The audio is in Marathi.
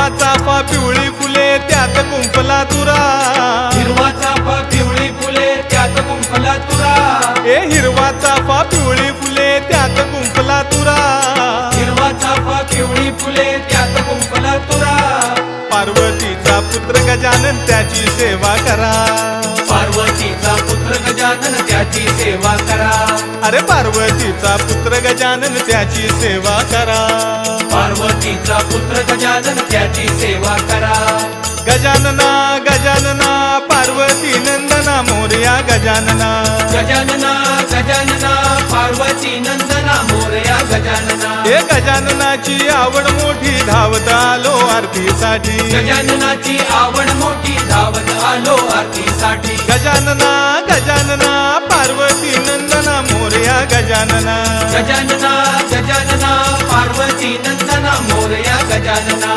हिरवा चाफा पिवळी फुले त्यात गुंफला तुरा, हिरवा चाफा पिवळी फुले त्यात गुंफला तुरा, ए हिरवा चाफा पिवळी फुले त्यात गुंफला तुरा, हिरवा चाफा पिवळी फुले त्यात गुंफला तुरा. पार्वतीचा पुत्र गजानन त्याची सेवा करा, पार्वतीचा पुत्र गजानन त्याची सेवा करा, अरे पार्वतीचा पुत्र गजानन त्याची सेवा करा, पार्वतीचा पुत्र गजानन त्याची सेवा करा. गजानना गजानना पार्वती नंदना मोरया गजानना, गजानना गजानना पार्वती नंदना मोरया गजानना. हे गजाननाची आवड मोठी धावत आलो आरतीसाठी, गजाननाची आवड मोठी धावत आलो आरतीसाठी. गजानना गजानना पार्वती नंदना मोरया गजानना, गजानना गजानना पार्वती नंदना मोरया गजानना.